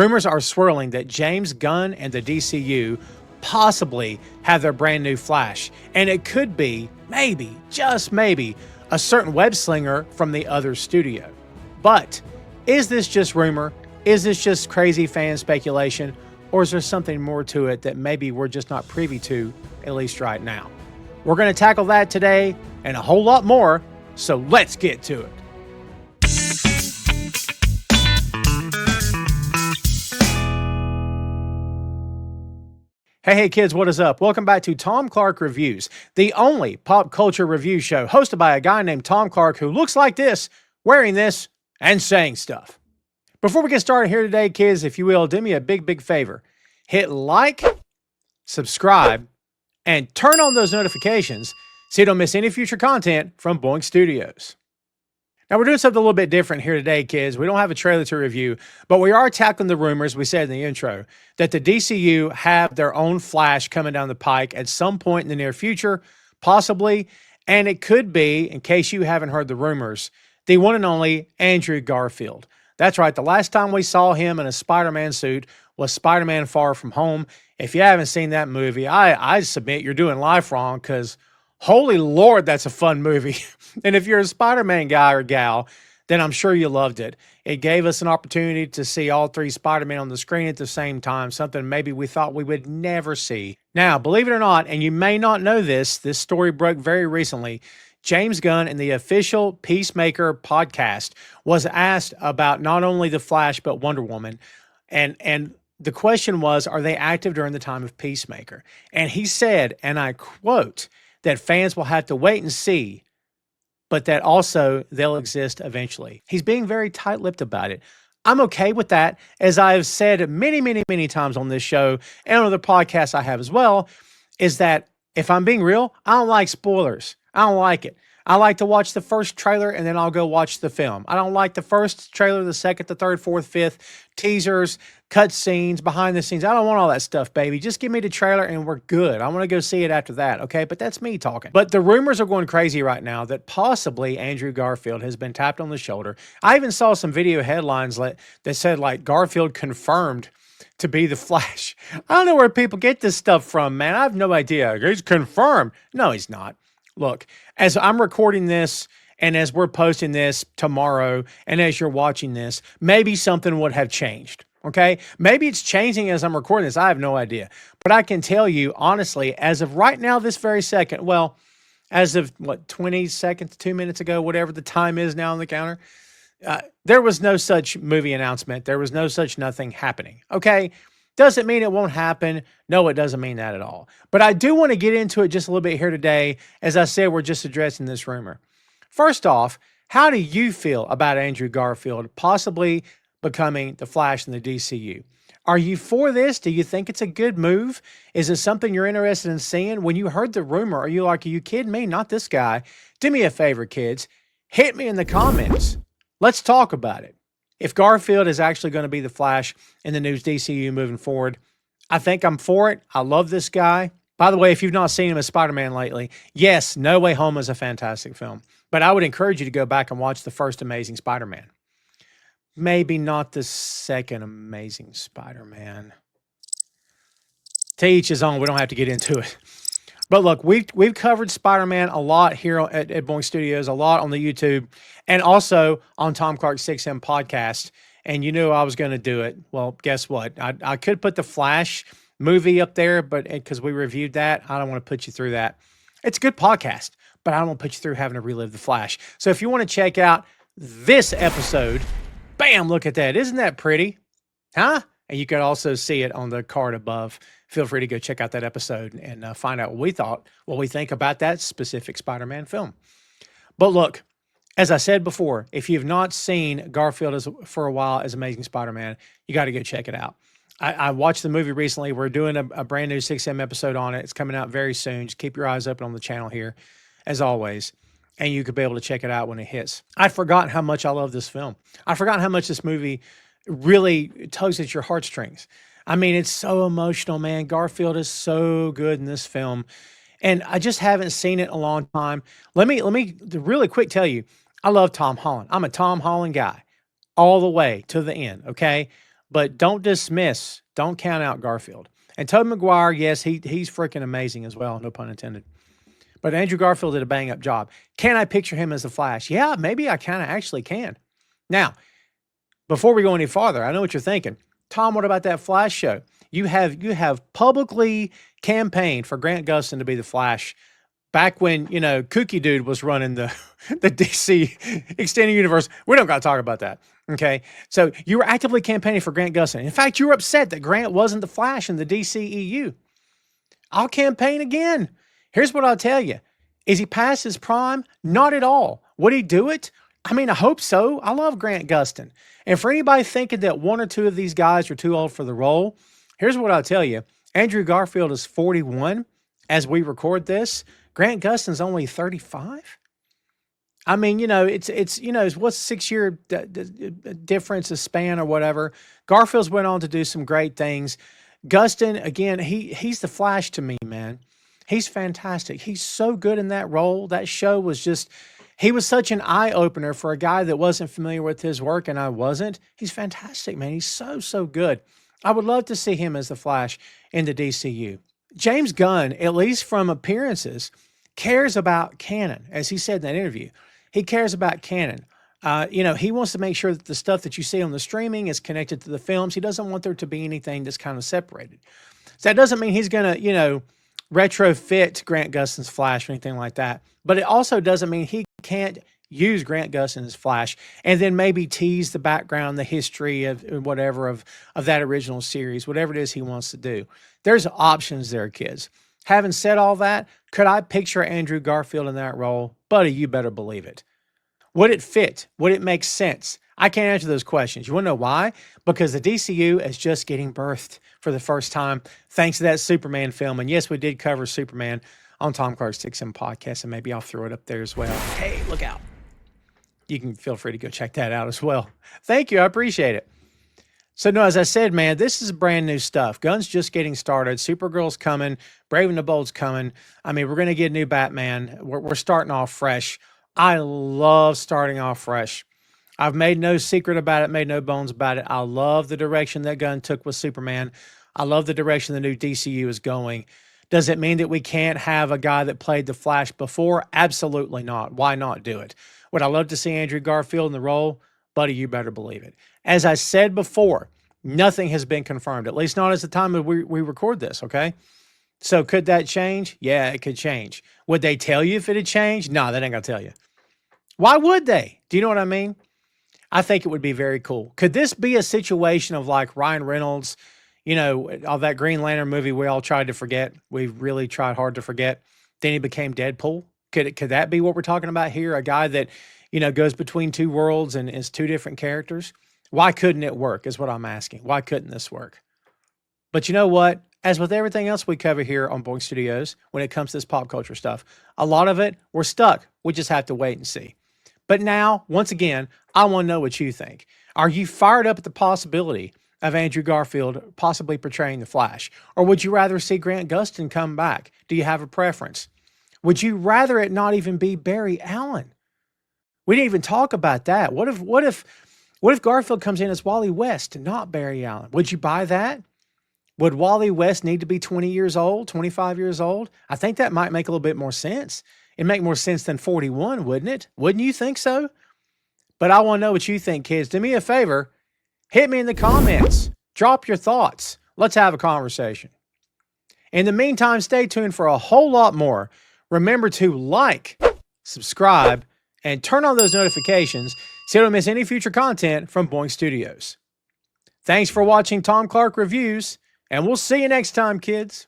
Rumors are swirling that James Gunn and the DCU possibly have their brand new Flash, and it could be, maybe, just maybe, a certain web slinger from the other studio. But is this just rumor? Is this just crazy fan speculation? Or is there something more to it that maybe we're just not privy to, at least right now? We're going to tackle that today and a whole lot more, so let's get to it. Hey kids, what is up? Welcome back to Tom Clark Reviews, the only pop culture review show hosted by a guy named Tom Clark who looks like this, wearing this, and saying stuff. Before we get started here today, kids, if you will, do me a big favor. Hit like, subscribe, and turn on those notifications so you don't miss any future content from Boink Studios. Now, we're doing something a little bit different here today, kids. We don't have a trailer to review, but we are tackling the rumors we said in the intro that the DCU have their own Flash coming down the pike at some point in the near future, possibly, and it could be, in case you haven't heard the rumors, the one and only Andrew Garfield. That's right, the last time we saw him in a Spider-Man suit was Spider-Man Far From Home. If you haven't seen that movie, I submit you're doing life wrong, because holy Lord, that's a fun movie. And if you're a Spider-Man guy or gal, then I'm sure you loved it. It gave us an opportunity to see all three Spider-Man on the screen at the same time, something maybe we thought we would never see. Now, believe it or not, and you may not know this story broke very recently, James Gunn in the official Peacemaker podcast was asked about not only The Flash, but Wonder Woman. And the question was, are they active during the time of Peacemaker? And he said, and I quote, that fans will have to wait and see, but that also they'll exist eventually. He's being very tight-lipped about it. I'm okay with that, as I've said many times on this show and on other podcasts I have as well, is that if I'm being real, I don't like spoilers. I don't like it. I like to watch the first trailer and then I'll go watch the film. I don't like the first trailer, the second, the third, fourth, fifth, teasers, cut scenes, behind the scenes. I don't want all that stuff, baby. Just give me the trailer and we're good. I want to go see it after that, okay? But that's me talking. But the rumors are going crazy right now that possibly Andrew Garfield has been tapped on the shoulder. I even saw some video headlines that said, like, Garfield confirmed to be the Flash. I don't know where people get this stuff from, man. I have no idea. He's confirmed. No, he's not. Look, as I'm recording this and as we're posting this tomorrow and as you're watching this, maybe something would have changed, okay? Maybe it's changing as I'm recording this. I have no idea. But I can tell you, honestly, as of right now, this very second, well, as of, 20 seconds, 2 minutes ago, whatever the time is now on the counter, there was no such movie announcement. There was no such nothing happening, okay? Doesn't mean it won't happen. No, it doesn't mean that at all. But I do want to get into it just a little bit here today. As I said, we're just addressing this rumor. First off, how do you feel about Andrew Garfield possibly becoming the Flash in the DCU? Are you for this? Do you think it's a good move? Is it something you're interested in seeing? When you heard the rumor, are you like, are you kidding me? Not this guy. Do me a favor, kids. Hit me in the comments. Let's talk about it. If Garfield is actually going to be the Flash in the new DCU moving forward, I think I'm for it. I love this guy. By the way, if you've not seen him as Spider-Man lately, yes, No Way Home is a fantastic film. But I would encourage you to go back and watch the first Amazing Spider-Man. Maybe not the second Amazing Spider-Man. To each his own. We don't have to get into it. But look, we've covered Spider-Man a lot here at Boink Studios, a lot on the YouTube, and also on Tom Clark's 6M podcast. And you knew I was going to do it. Well, guess what? I could put the Flash movie up there, but because we reviewed that, I don't want to put you through that. It's a good podcast, but I don't want to put you through having to relive the Flash. So if you want to check out this episode, bam, look at that. Isn't that pretty? Huh? And you can also see it on the card above. Feel free to go check out that episode and find out what we think about that specific Spider-Man film. But look, as I said before, if you've not seen Garfield for a while as Amazing Spider-Man, you got to go check it out. I watched the movie recently. We're doing a brand new 6M episode on it. It's coming out very soon. Just keep your eyes open on the channel here, as always. And you could be able to check it out when it hits. I'd forgotten how much I love this film. I'd forgotten how much this movie really tugs at your heartstrings. I mean, it's so emotional, man. Garfield is so good in this film. And I just haven't seen it in a long time. Let me really quick tell you, I love Tom Holland. I'm a Tom Holland guy all the way to the end, okay? but don't dismiss, don't count out Garfield. And Tobey Maguire, yes, he's freaking amazing as well, no pun intended. But Andrew Garfield did a bang up job. Can I picture him as the Flash? Yeah, maybe I kind of actually can. Now, before we go any farther, I know what you're thinking. Tom, what about that Flash show? You have publicly campaigned for Grant Gustin to be the Flash back when, Kooky Dude was running the DC extended universe. We don't got to talk about that. Okay. So you were actively campaigning for Grant Gustin. In fact, you were upset that Grant wasn't the Flash in the DCEU. I'll campaign again. Here's what I'll tell you. Is he past his prime? Not at all. Would he do it? I mean, I hope so. I love Grant Gustin. And for anybody thinking that one or two of these guys are too old for the role, here's what I'll tell you. Andrew Garfield is 41 as we record this. Grant Gustin's only 35. I mean, it's what's 6 year difference, a span or whatever. Garfield's went on to do some great things. Gustin, again, he's the Flash to me, man. He's fantastic. He's so good in that role. That show was he was such an eye-opener for a guy that wasn't familiar with his work, and I wasn't. He's fantastic, man. He's so, so good. I would love to see him as the Flash in the DCU. James Gunn, at least from appearances, cares about canon, as he said in that interview. He cares about canon. He wants to make sure that the stuff that you see on the streaming is connected to the films. He doesn't want there to be anything that's kind of separated. So that doesn't mean he's going to, retrofit Grant Gustin's Flash or anything like that. But it also doesn't mean he can't use Grant Gustin's Flash and then maybe tease the background, the history of whatever of that original series, whatever it is he wants to do. There's options there, kids. Having said all that, could I picture Andrew Garfield in that role? Buddy, you better believe it. Would it fit? Would it make sense? I can't answer those questions. You want to know why? Because the DCU is just getting birthed for the first time thanks to that Superman film. And yes, we did cover Superman on Tom Clark's 6M podcast, and maybe I'll throw it up there as well. Hey, look out. You can feel free to go check that out as well. Thank you. I appreciate it. So, no, as I said, man, this is brand new stuff. Gunn's just getting started. Supergirl's coming. Brave and the Bold's coming. I mean, we're going to get a new Batman. We're starting off fresh. I love starting off fresh. I've made no secret about it, made no bones about it. I love the direction that Gunn took with Superman. I love the direction the new DCU is going. Does it mean that we can't have a guy that played the Flash before? Absolutely not. Why not do it? Would I love to see Andrew Garfield in the role? Buddy, you better believe it. As I said before, nothing has been confirmed, at least not at the time that we record this, okay? So could that change? Yeah, it could change. Would they tell you if it had changed? No, they ain't going to tell you. Why would they? Do you know what I mean? I think it would be very cool. Could this be a situation of like Ryan Reynolds, of that Green Lantern movie we all tried to forget? We really tried hard to forget. Then he became Deadpool. Could that be what we're talking about here? A guy that, goes between two worlds and is two different characters? Why couldn't it work is what I'm asking. Why couldn't this work? But you know what? As with everything else we cover here on Boink Studios, when it comes to this pop culture stuff, a lot of it, we're stuck. We just have to wait and see. But now, once again, I want to know what you think. Are you fired up at the possibility of Andrew Garfield possibly portraying the Flash? Or would you rather see Grant Gustin come back? Do you have a preference? Would you rather it not even be Barry Allen? We didn't even talk about that. What if Garfield comes in as Wally West and not Barry Allen? Would you buy that? Would Wally West need to be 20 years old, 25 years old? I think that might make a little bit more sense. It'd make more sense than 41, wouldn't it? Wouldn't you think so? But I want to know what you think, kids. Do me a favor. Hit me in the comments. Drop your thoughts. Let's have a conversation. In the meantime, stay tuned for a whole lot more. Remember to like, subscribe, and turn on those notifications so you don't miss any future content from Boink Studios. Thanks for watching Tom Clark Reviews, and we'll see you next time, kids.